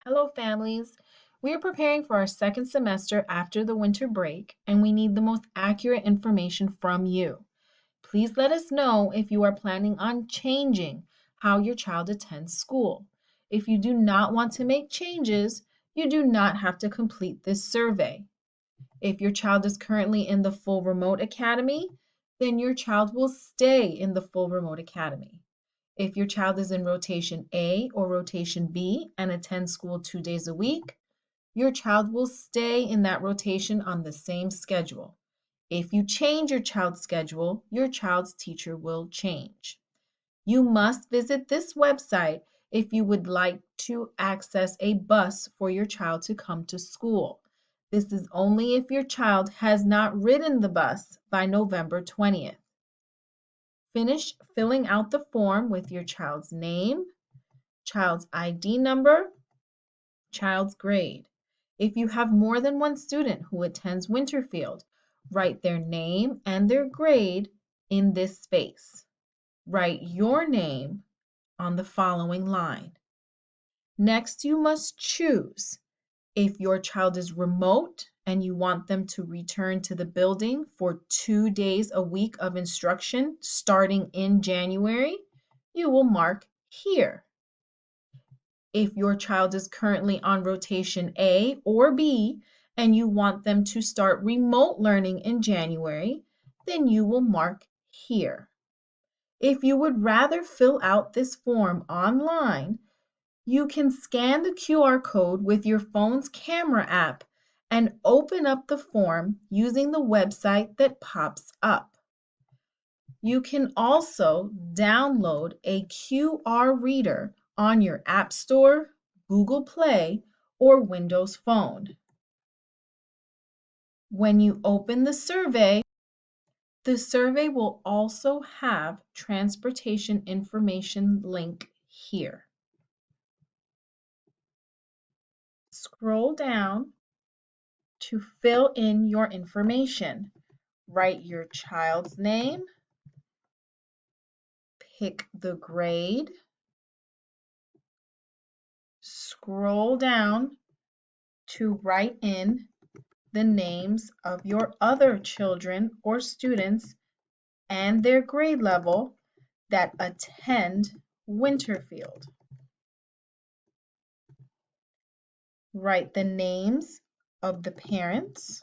Hello, families. We are preparing for our second semester after the winter break, and we need the most accurate information from you. Please let us know if you are planning on changing how your child attends school. If you do not want to make changes, you do not have to complete this survey. If your child is currently in the full remote academy, then your child will stay in the full remote academy. If your child is in rotation A or rotation B and attends school 2 days a week, your child will stay in that rotation on the same schedule. If you change your child's schedule, your child's teacher will change. You must visit this website if you would like to access a bus for your child to come to school. This is only if your child has not ridden the bus by November 20th. Finish filling out the form with your child's name, child's ID number, child's grade. If you have more than one student who attends Winterfield, write their name and their grade in this space. Write your name on the following line. Next, you must choose if your child is remote and you want them to return to the building for 2 days a week of instruction starting in January, you will mark here. If your child is currently on rotation A or B and you want them to start remote learning in January, then you will mark here. If you would rather fill out this form online, you can scan the QR code with your phone's camera app and open up the form using the website that pops up. You can also download a QR reader on your App Store, Google Play, or Windows Phone. When you open the survey will also have transportation information link here. Scroll down to fill in your information. Write your child's name, pick the grade, scroll down to write in the names of your other children or students and their grade level that attend Winterfield. Write the names of the parents,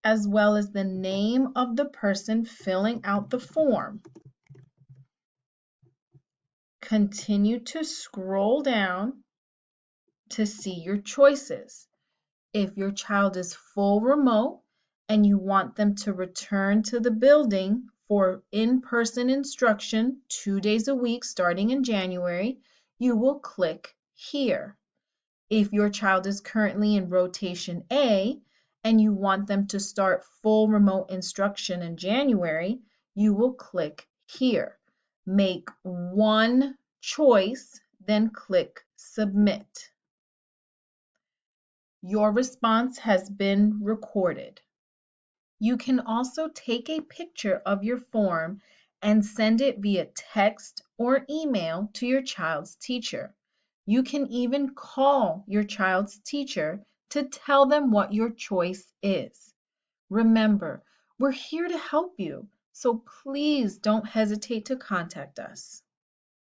as well as the name of the person filling out the form. Continue to scroll down to see your choices. If your child is full remote and you want them to return to the building for in-person instruction 2 days a week starting in January, you will click here. If your child is currently in rotation A and you want them to start full remote instruction in January, you will click here. Make one choice, then click Submit. Your response has been recorded. You can also take a picture of your form and send it via text or email to your child's teacher. You can even call your child's teacher to tell them what your choice is. Remember, we're here to help you, so please don't hesitate to contact us.